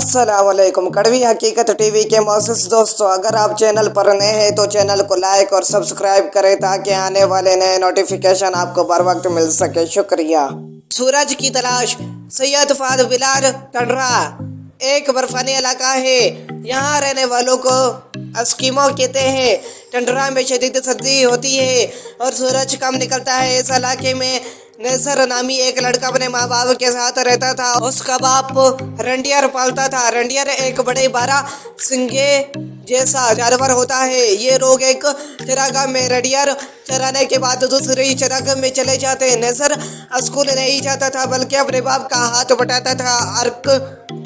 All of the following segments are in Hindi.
अस्सलामुअलैकुम। कड़वी हकीकत टीवी के मोअज़्ज़िज़ दोस्तों, अगर आप चैनल पर नए हैं तो चैनल को लाइक और सब्सक्राइब करें ताकि आने वाले नए नोटिफिकेशन आपको बर वक्त मिल सके। शुक्रिया। सूरज की तलाश। सैयद फाद बिलाल टंडरा एक बर्फानी इलाका है। यहाँ रहने वालों को एस्किमो कहते हैं। टंडरा में शदीद सर्दी होती है और सूरज कम निकलता है। इस इलाके में नेसर नामी एक लड़का अपने माँ बाप के साथ रहता था। उसका बाप रेंडियर पालता था। रेंडियर एक बड़े 12 सिंगे जैसा जानवर होता है। ये लोग एक चरागाह में रेंडियर चराने के बाद दूसरी चरागाह में चले जाते। नेसर स्कूल नहीं जाता था बल्कि अपने बाप का हाथ बटाता था। अर्क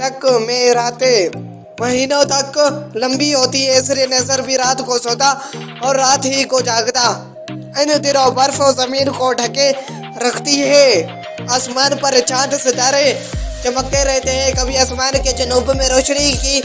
तक में रातें महीनों तक लंबी होती है, इसलिए नेसर भी रात को सोता और रात ही को जागता। इन दिनों बर्फ जमीन को ढके रखती है। आसमान पर चांद सितारे चमकते रहते हैं। कभी आसमान के जनूब में रोशनी की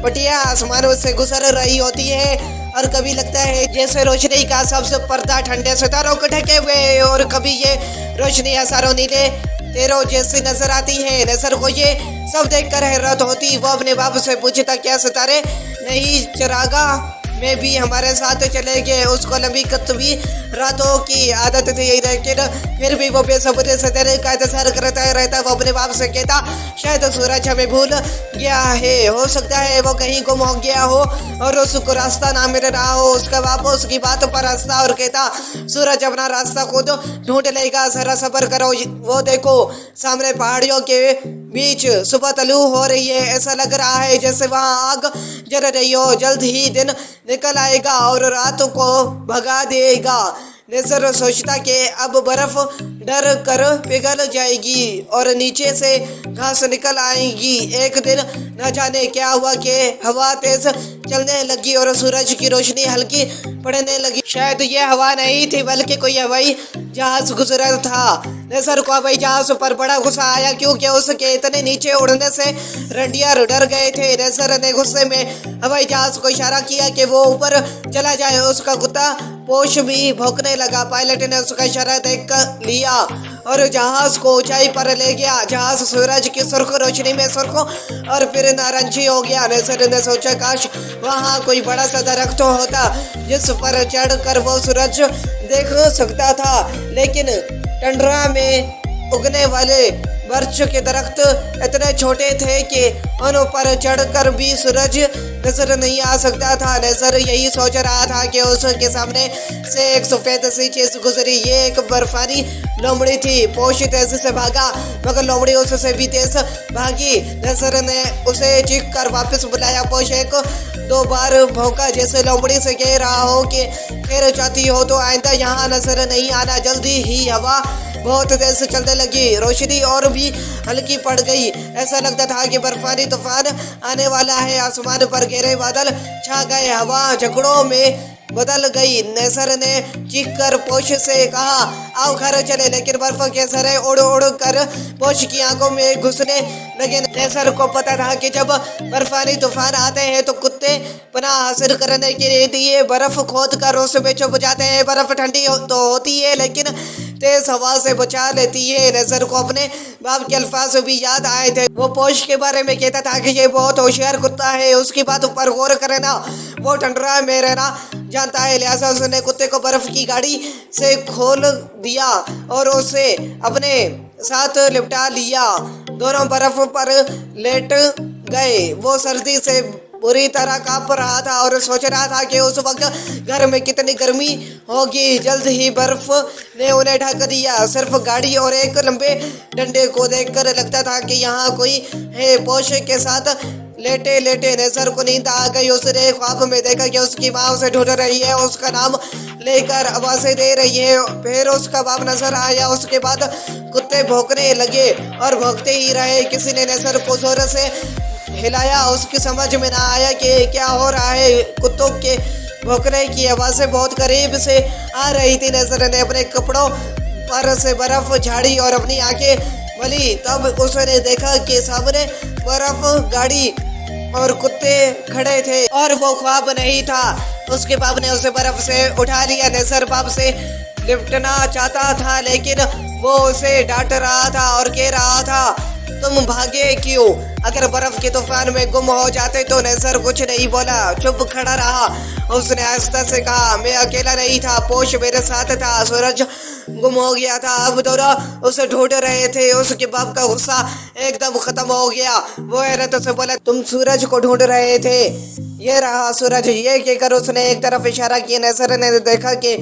पट्टियां आसमान से गुजर रही होती है और कभी लगता है जैसे रोशनी का सबसे पर्दा ठंडे सितारों को ढके हुए है और कभी ये रोशनी हजारों नीले तेरों जैसी नजर आती है। नजर को ये सब देखकर हैरत होती। वो अपने बाप से पूछता, क्या सितारे नहीं चरागाह में भी हमारे साथ चले गए? उसको लंबी कतवी रातों की आदत थी, लेकिन फिर भी वो बेसब्री से सितारे का इंतजार करता रहता। वो अपने बाप से कहता, शायद सूरज हमें भूल गया है, हो सकता है वो कहीं गुम हो गया हो और उसको रास्ता ना मिल रहा हो। उसका बाप उसकी बात पर हंसता और कहता, सूरज अपना रास्ता खुद ढूंढ लेगा, जरा सब्र करो। वो देखो सामने पहाड़ियों के बीच सुबह तलू हो रही है। ऐसा लग रहा है जैसे वहाँ आग जल रही हो। जल्द ही दिन निकल आएगा और रात को भगा देगा। नेसर सोचता कि अब बर्फ डर कर पिघल जाएगी और नीचे से घास निकल आएगी। एक दिन न जाने क्या हुआ कि हवा तेज चलने लगी और सूरज की रोशनी हल्की पड़ने लगी। शायद ये हवा नहीं थी बल्कि कोई हवाई जहाज गुजरा था। नेसर को हवाई जहाज पर बड़ा गुस्सा आया क्योंकि उसके इतने नीचे उड़ने से रेंडियर डर गए थे। नेसर ने गुस्से में हवाई जहाज को इशारा किया कि वो ऊपर चला जाए। उसका कुत्ता पोश भी भौंकने लगा। पायलट ने उसका इशारा देख लिया और जहाज को ऊंचाई पर ले गया। जहाज सूरज की सुर्ख रोशनी में सुर्ख और फिर नारंगी हो गया। नेसर ने सोचा, काश वहाँ कोई बड़ा सा दरख्त होता जिस पर चढ़कर वो सूरज देख सकता था, लेकिन टंडरा में उगने वाले बर्च के दरख्त इतने छोटे थे कि उन पर चढ़कर भी सूरज नजर नहीं आ सकता था। नेसर यही सोच रहा था कि उसके सामने से एक सफेद सी चीज गुजरी। ये एक बर्फानी लोमड़ी थी। पोश तेजी से भागा मगर लोमड़ी उससे भी तेज भागी। नेसर ने उसे चीख कर वापस बुलाया। पोश एक दो बार भौंका जैसे लोमड़ी से कह रहा हो कि फिर चाहती हो तो आइंदा यहाँ नजर नहीं आना। जल्दी ही हवा बहुत तेज चलने लगी। रोशनी और भी हल्की पड़ गई। ऐसा लगता था कि बर्फानी तूफान आने वाला है। आसमान पर गहरे बादल छा गए। हवा झगड़ों में बदल गई। नेसर ने चीख कर पोश से कहा, आओ घर चले, लेकिन बर्फ के सरे उड़ उड़ कर पोश की आंखों में घुसने लगे। नेसर को पता था कि जब बर्फानी तूफान आते हैं तो कुत्ते पनाह हासिल करने के लिए बर्फ खोद कर उसमें छुप जाते हैं। बर्फ ठंडी तो होती है लेकिन तेज हवा से बचा लेती है। नेसर को अपने बाप के अल्फाज भी याद आए थे। वो पोश के बारे में कहता था कि ये बहुत होशियार कुत्ता है, उसकी बात पर गौर करना। वो टंडरा में रहना जानता है, लिहाजा उसने कुत्ते को बर्फ की गाड़ी से खोल दिया और उसे अपने साथ लिपटा लिया। दोनों बर्फ पर लेट गए। वो सर्दी से बुरी तरह कांप रहा था और सोच रहा था कि उस वक्त घर में कितनी गर्मी होगी। जल्द ही बर्फ ने उन्हें ढक दिया। सिर्फ गाड़ी और एक लंबे डंडे को देखकर लगता था कि यहाँ कोई है। पोश के साथ लेटे लेटे नेसर को नींद आ गई। उसने ख्वाब में देखा कि उसकी माँ उसे ढूंढ रही है, उसका नाम लेकर आवाज़ें दे रही है। फिर उसका बाप नजर आया। उसके बाद कुत्ते भौंकने लगे और भौंकते ही रहे। किसी ने नेसर को जोर से हिलाया। उसकी समझ में ना आया कि क्या हो रहा है। कुत्तों के भौंकने की आवाज़ें बहुत करीब से आ रही थी। नेसर ने अपने कपड़ों पर से बर्फ झाड़ी और अपनी आंखें मली। तब उसने देखा कि सामने बर्फ गाड़ी और कुत्ते खड़े थे और वो ख्वाब नहीं था। उसके बाप ने उसे बर्फ से उठा लिया। नेसर बाप से लिपटना चाहता था लेकिन वो उसे डांट रहा था और कह रहा था, तुम भागे क्यों? अगर बर्फ के तूफान में गुम हो जाते तो नेज़र कुछ नहीं बोला, चुप खड़ा रहा। उसने आहिस्ता से कहा, मैं अकेला नहीं था, पोश मेरे साथ था। सूरज गुम हो गया था, अब दोनों उसे ढूंढ रहे थे। उसके बाप का गुस्सा एकदम खत्म हो गया। वो हैरत से बोला, तुम सूरज को ढूंढ रहे थे? ये रहा सूरज। ये कहकर उसने एक तरफ इशारा किया। नेज़र ने देखा कि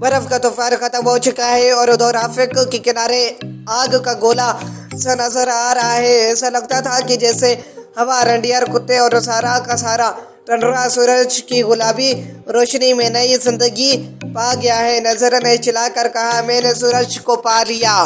बर्फ का तूफान खत्म हो चुका है और उधर राफिक के किनारे आग का गोला सा नजर आ रहा है। ऐसा लगता था कि जैसे हवा, रंडियर, कुत्ते और सारा का सारा टंडरा सूरज की गुलाबी रोशनी में नई जिंदगी पा गया है। नजर ने चिल्लाकर कहा, मैंने सूरज को पा लिया।